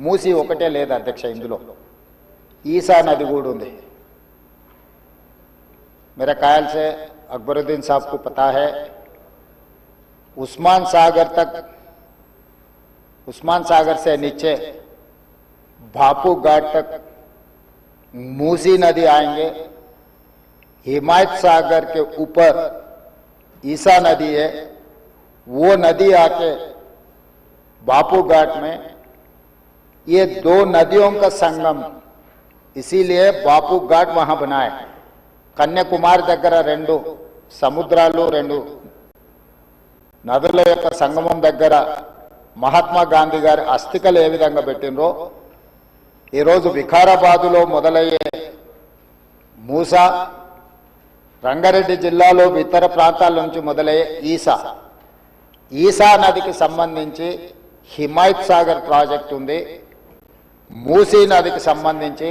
మూసి ఒకటే లేదు అధ్యక్ష, ఇందులో ఈసా నది కూడా ఉంది. मेरे ख्याल से अकबरुद्दीन साहब को पता है, उस्मान सागर से नीचे भापू घाट तक मूसी नदी आएंगे, हिमायत सागर के ऊपर ईसा नदी है, वो नदी आके बापू घाट में, ये दो नदियों का संगम, इसीलिए बापू घाट वहां बनाए। కన్యాకుమారి దగ్గర రెండు సముద్రాలు, రెండు నదుల యొక్క సంగమం దగ్గర మహాత్మా గాంధీ గారి అస్థికలు ఏ విధంగా పెట్టినరో, ఈరోజు వికారాబాదులో మొదలయ్యే మూసా, రంగారెడ్డి జిల్లాలో ఇతర ప్రాంతాల నుంచి మొదలయ్యే ఈసా నదికి సంబంధించి హిమాయత్ సాగర్ ప్రాజెక్ట్ ఉంది, మూసీ నదికి సంబంధించి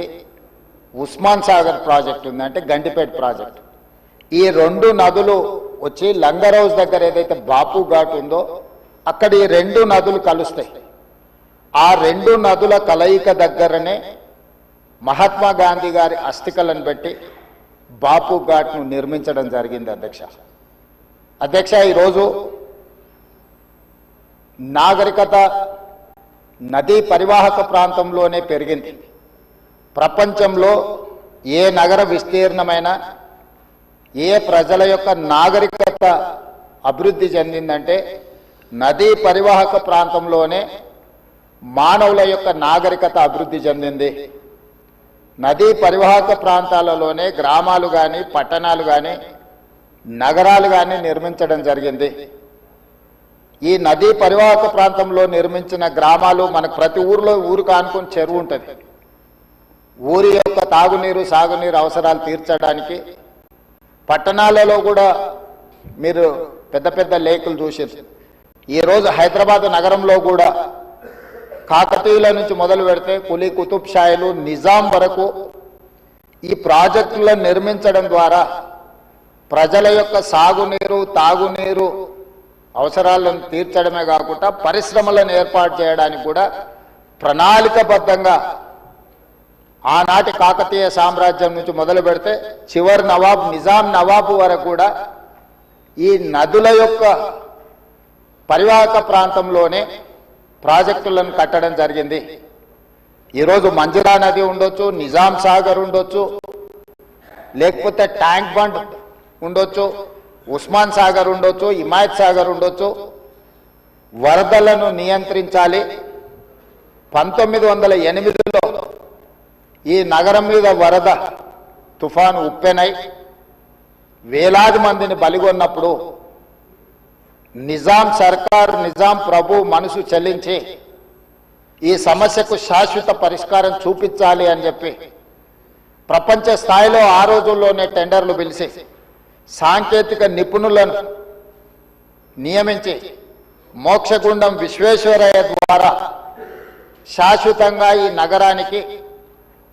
ఉస్మాన్ సాగర్ ప్రాజెక్ట్ ఉంది, అంటే గండిపేట ప్రాజెక్ట్. ఈ రెండు నదులు వచ్చి లంగర్ హౌస్ దగ్గర ఏదైతే బాపు ఘాట్ ఉందో అక్కడ ఈ రెండు నదులు కలుస్తాయి. ఆ రెండు నదుల కలయిక దగ్గరనే మహాత్మా గాంధీ గారి అస్థికలను పెట్టి బాపు ఘాట్ను నిర్మించడం జరిగింది అధ్యక్ష. ఈరోజు నాగరికత నదీ పరివాహక ప్రాంతంలోనే పెరిగింది. ప్రపంచంలో ఏ నగర విస్తీర్ణమైన, ఏ ప్రజల యొక్క నాగరికత అభివృద్ధి చెందిందంటే నదీ పరివాహక ప్రాంతంలోనే మానవుల యొక్క నాగరికత అభివృద్ధి చెందింది. నదీ పరివాహక ప్రాంతాలలోనే గ్రామాలు కానీ, పట్టణాలు కానీ, నగరాలు కానీ నిర్మించడం జరిగింది. ఈ నదీ పరివాహక ప్రాంతంలో నిర్మించిన గ్రామాలు, మనకు ప్రతి ఊరికి ఆనుకొని చెరువు ఉంటుంది. ఊరి యొక్క తాగునీరు, సాగునీరు అవసరాలు తీర్చడానికి పట్టణాలలో కూడా మీరు పెద్ద పెద్ద లేకులు చూసారు. ఈరోజు హైదరాబాద్ నగరంలో కూడా కాకతీయుల నుంచి మొదలు పెడితే కులీ కుతుబ్ షాయిలు, నిజాం వరకు ఈ ప్రాజెక్టులను నిర్మించడం ద్వారా ప్రజల యొక్క సాగునీరు, తాగునీరు అవసరాలను తీర్చడమే కాకుండా పరిశ్రమలను ఏర్పాటు చేయడానికి కూడా ప్రణాళికబద్ధంగా ఆనాటి కాకతీయ సామ్రాజ్యం నుంచి మొదలు పెడితే చివరి నవాబ్, నిజాం నవాబు వరకు కూడా ఈ నదుల యొక్క పరివాహక ప్రాంతంలోనే ప్రాజెక్టులను కట్టడం జరిగింది. ఈరోజు మంజురా నది ఉండొచ్చు, నిజాం సాగర్ ఉండొచ్చు, లేకపోతే ట్యాంక్ బండ్ ఉండొచ్చు, ఉస్మాన్ సాగర్ ఉండొచ్చు, హిమాయత్ సాగర్ ఉండొచ్చు. వరదలను నియంత్రించాలి. 1908లో ఈ నగరం మీద వరద తుఫాను ఉప్పెనై వేలాది మందిని బలిగొన్నప్పుడు నిజాం సర్కార్, నిజాం ప్రభు మనసు చెల్లించి ఈ సమస్యకు శాశ్వత పరిష్కారం చూపించాలి అని చెప్పి ప్రపంచ స్థాయిలో ఆ రోజుల్లోనే టెండర్లు పిలిచి సాంకేతిక నిపుణులను నియమించి మోక్షగుండం విశ్వేశ్వరయ్య ద్వారా శాశ్వతంగా ఈ నగరానికి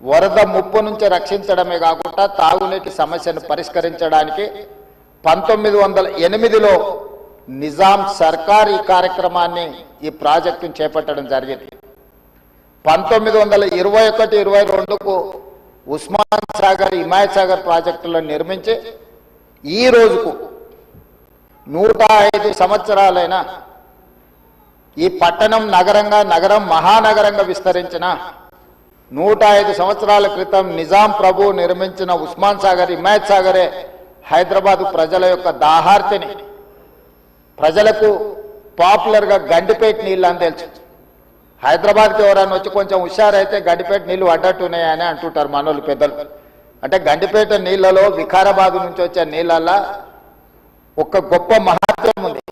వరద ముప్పు నుంచి రక్షించడమే కాకుండా తాగునీటి సమస్యను పరిష్కరించడానికి 1908లో నిజాం సర్కార్ ఈ కార్యక్రమాన్ని, ఈ ప్రాజెక్టును చేపట్టడం జరిగింది. 1921-22కు ఉస్మాన్ సాగర్, హిమాయత్ సాగర్ ప్రాజెక్టులను నిర్మించి ఈ రోజుకు 105 సంవత్సరాలైన ఈ పట్టణం నగరం మహానగరంగా విస్తరించిన 105 సంవత్సరాల క్రితం నిజాం ప్రభు నిర్మించిన ఉస్మాన్ సాగర్, హిమాయత్ సాగరే హైదరాబాద్ ప్రజల యొక్క దాహార్తిని, ప్రజలకు పాపులర్గా గండిపేట నీళ్ళు అని తెలుసు. హైదరాబాద్కి ఎవరైనా వచ్చి కొంచెం హుషారైతే గండిపేట నీళ్లు అడ్డట్టున్నాయని అంటుంటారు మనోళ్ళు పెద్దలు. అంటే గండిపేట నీళ్లలో, వికారాబాద్ నుంచి వచ్చే నీళ్ళల్లో ఒక గొప్ప మహత్వం ఉంది.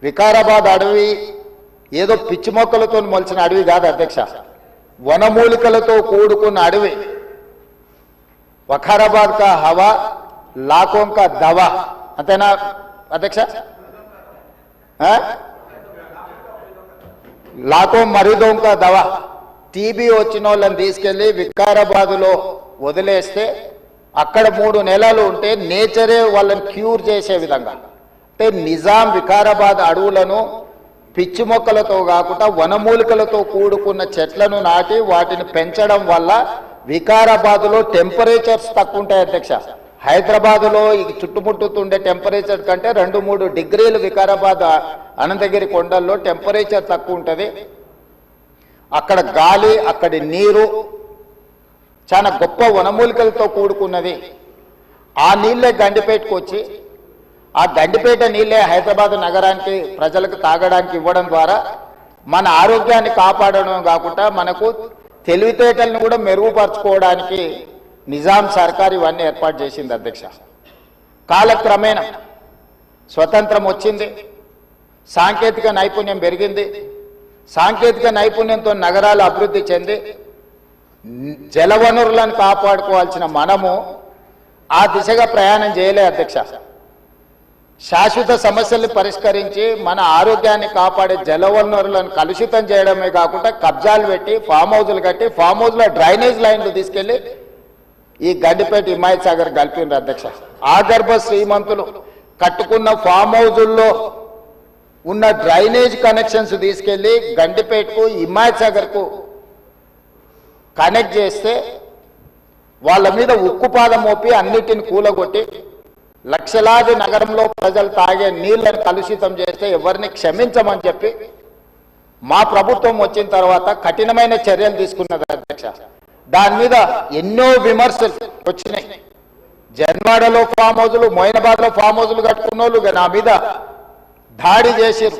వికారాబాద్ అడవి ఏదో పిచ్చి మొక్కలతో మొలిచిన అడవి కాదు అధ్యక్ష, వనమూలికలతో కూడుకున్న అడవి. వఖారాబాద్ కా హవా లాఖోं का దవా, అంతేనా అధ్యక్ష? లాఖో మరీదోం కా దవా. టీబీ వచ్చిన వాళ్ళని తీసుకెళ్లి వికారాబాద్లో వదిలేస్తే అక్కడ 3 నెలలు ఉంటే నేచరే వాళ్ళని క్యూర్ చేసే విధంగా, అంటే నిజాం వికారాబాద్ అడవులను పిచ్చి మొక్కలతో కాకుండా వనమూలికలతో కూడుకున్న చెట్లను నాటి వాటిని పెంచడం వల్ల వికారాబాద్లో టెంపరేచర్స్ తక్కువ ఉంటాయి అధ్యక్ష. హైదరాబాద్లో ఈ చుట్టుముట్టుతుండే టెంపరేచర్ కంటే 2-3 డిగ్రీలు వికారాబాద్ అనంతగిరి కొండల్లో టెంపరేచర్ తక్కువ ఉంటుంది. అక్కడ గాలి, అక్కడి నీరు చాలా గొప్ప వనమూలికలతో కూడుకున్నది. ఆ నీళ్ళే గండిపేటకు వచ్చి ఆ గండిపేట నీళ్ళే హైదరాబాద్ నగరానికి ప్రజలకు తాగడానికి ఇవ్వడం ద్వారా మన ఆరోగ్యాన్ని కాపాడడం కాకుండా మనకు తెలివితేటలను కూడా మెరుగుపరచుకోవడానికి నిజాం సర్కార్ ఇవన్నీ ఏర్పాటు చేసింది అధ్యక్ష. కాలక్రమేణా స్వతంత్రం వచ్చింది, సాంకేతిక నైపుణ్యం పెరిగింది. సాంకేతిక నైపుణ్యంతో నగరాలు అభివృద్ధి చెంది జలవనరులను కాపాడుకోవాల్సిన మనము ఆ దిశగా ప్రయాణం చేయలే అధ్యక్ష. శాశ్వత సమస్యల్ని పరిష్కరించి మన ఆరోగ్యాన్ని కాపాడే జలవనరులను కలుషితం చేయడమే కాకుండా కబ్జాలు పెట్టి ఫామ్ హౌజులు కట్టి ఫామ్ హౌజ్లో డ్రైనేజ్ లైన్లు తీసుకెళ్లి ఈ గండిపేట హిమాయత్ సాగర్ కలిపిండ్రు అధ్యక్ష. ఆగర్భ శ్రీమంతులు కట్టుకున్న ఫామ్ హౌజుల్లో ఉన్న డ్రైనేజ్ కనెక్షన్స్ తీసుకెళ్లి గండిపేటకు హిమాయత్ సాగర్కు కనెక్ట్ చేస్తే వాళ్ళ మీద ఉక్కుపాదం మోపి అన్నిటిని కూలగొట్టి లక్షలాది నగరంలో ప్రజలు తాగే నీళ్లను కలుషితం చేస్తే ఎవరిని క్షమించమని చెప్పి మా ప్రభుత్వం వచ్చిన తర్వాత కఠినమైన చర్యలు తీసుకున్నది అధ్యక్ష. దాని మీద ఎన్నో విమర్శలు వచ్చినాయి. జన్వాడలో ఫామ్ హౌజులు, మొయినాబాద్లో ఫామ్ హౌజులు కట్టుకున్న వాళ్ళు నా మీద దాడి చేసిరు.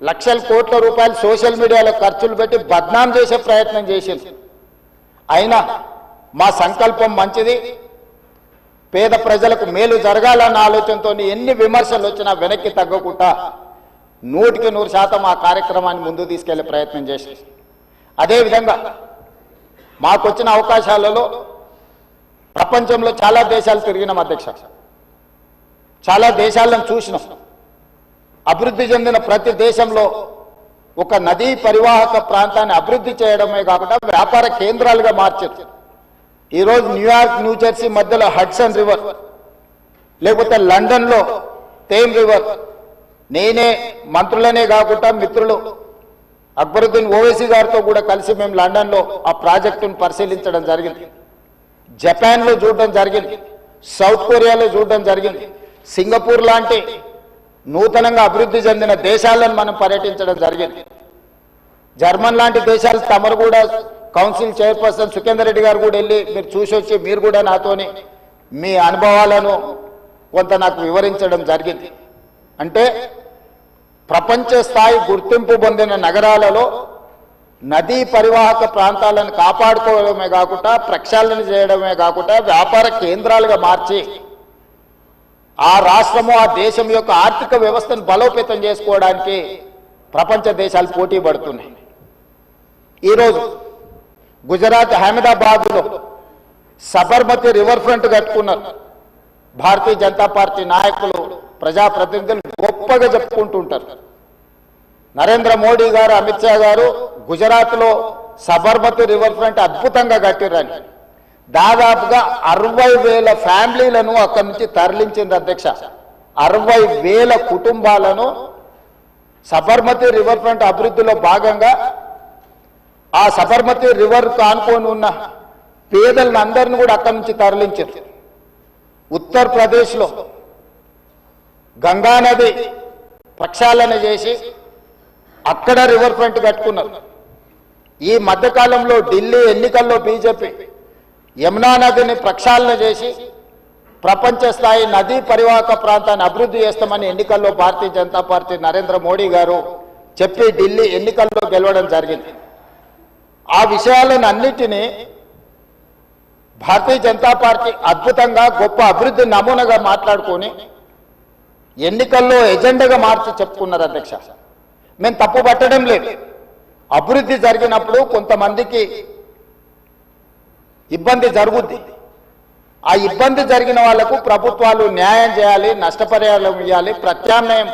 లక్షల కోట్ల రూపాయలు సోషల్ మీడియాలో ఖర్చులు పెట్టి బద్నాం చేసే ప్రయత్నం చేసిరు. అయినా మా సంకల్పం మంచిది, పేద ప్రజలకు మేలు జరగాలన్న ఆలోచనతో ఎన్ని విమర్శలు వచ్చినా వెనక్కి తగ్గకుండా 100% ఆ కార్యక్రమాన్ని ముందు తీసుకెళ్లే ప్రయత్నం చేసి అదేవిధంగా మాకొచ్చిన అవకాశాలలో ప్రపంచంలో చాలా దేశాలు తిరిగినాం అధ్యక్ష. చాలా దేశాలను చూసినాం. అభివృద్ధి చెందిన ప్రతి దేశంలో ఒక నదీ పరివాహక ప్రాంతాన్ని అభివృద్ధి చేయడమే కాకుండా వ్యాపార కేంద్రాలుగా మార్చారు. ఈరోజు న్యూయార్క్, న్యూజెర్సీ మధ్యలో హడ్సన్ రివర్, లేకపోతే లండన్లో థేమ్ రివర్. నేనే మంత్రులనే కాకుండా మిత్రులు అక్బరుద్దీన్ ఓవైసీ గారితో కూడా కలిసి మేము లండన్లో ఆ ప్రాజెక్టును పరిశీలించడం జరిగింది. జపాన్లో చూడడం జరిగింది, సౌత్ కొరియాలో చూడడం జరిగింది, సింగపూర్ లాంటి నూతనంగా అభివృద్ధి చెందిన దేశాలను మనం పర్యటించడం జరిగింది. జర్మన్ లాంటి దేశాలు తమరు కూడా కౌన్సిల్ చైర్పర్సన్ సుఖేందర్ రెడ్డి గారు కూడా వెళ్ళి మీరు చూసి వచ్చి మీరు కూడా నాతోని మీ అనుభవాలను కొంత నాకు వివరించడం జరిగింది. అంటే ప్రపంచ స్థాయి గుర్తింపు పొందిన నగరాలలో నదీ పరివాహక ప్రాంతాలను కాపాడుకోవడమే కాకుండా ప్రక్షాళన చేయడమే కాకుండా వ్యాపార కేంద్రాలుగా మార్చి ఆ రాష్ట్రము, ఆ దేశం యొక్క ఆర్థిక వ్యవస్థను బలోపేతం చేసుకోవడానికి ప్రపంచ దేశాలు పోటీ పడుతున్నాయి. ఈరోజు గుజరాత్ అహ్మదాబాద్లో సబర్మతి రివర్ ఫ్రంట్ కట్టుకున్నారు. భారతీయ జనతా పార్టీ నాయకులు, ప్రజాప్రతినిధులు గొప్పగా చెప్పుకుంటుంటారు. నరేంద్ర మోడీ గారు, అమిత్ షా గారు గుజరాత్లో సబర్మతి రివర్ ఫ్రంట్ అద్భుతంగా కట్టిరని దాదాపుగా 60,000 ఫ్యామిలీలను అక్కడి నుంచి తరలించింది అధ్యక్ష. 60,000 కుటుంబాలను సబర్మతి రివర్ ఫ్రంట్ అభివృద్ధిలో భాగంగా ఆ సబర్మతి రివర్ కానుకొని ఉన్న పేదలను అందరిని కూడా అక్కడి నుంచి తరలించారు. ఉత్తరప్రదేశ్లో గంగానది ప్రక్షాళన చేసి అక్కడ రివర్ ఫ్రంట్ కట్టుకున్నారు. ఈ మధ్యకాలంలో ఢిల్లీ ఎన్నికల్లో బీజేపీ యమునా నదిని ప్రక్షాళన చేసి ప్రపంచ స్థాయి నదీ పరివాహక ప్రాంతాన్ని అభివృద్ధి చేస్తామని ఎన్నికల్లో భారతీయ జనతా పార్టీ నరేంద్ర మోడీ గారు చెప్పి ఢిల్లీ ఎన్నికల్లో గెలవడం జరిగింది. ఆ విషయాలను అన్నిటినీ భారతీయ జనతా పార్టీ అద్భుతంగా గొప్ప అభివృద్ధి నమూనాగా మాట్లాడుకొని ఎన్నికల్లో ఎజెండాగా మార్చి చెప్పుకున్నారు అధ్యక్ష. మేము తప్పు పట్టడం లేదు. అభివృద్ధి జరిగినప్పుడు కొంతమందికి ఇబ్బంది జరుగుద్ది. ఆ ఇబ్బంది జరిగిన వాళ్లకు ప్రభుత్వాలు న్యాయం చేయాలి, నష్టపరిహారం ఇవ్వాలి, ప్రత్యామ్నాయం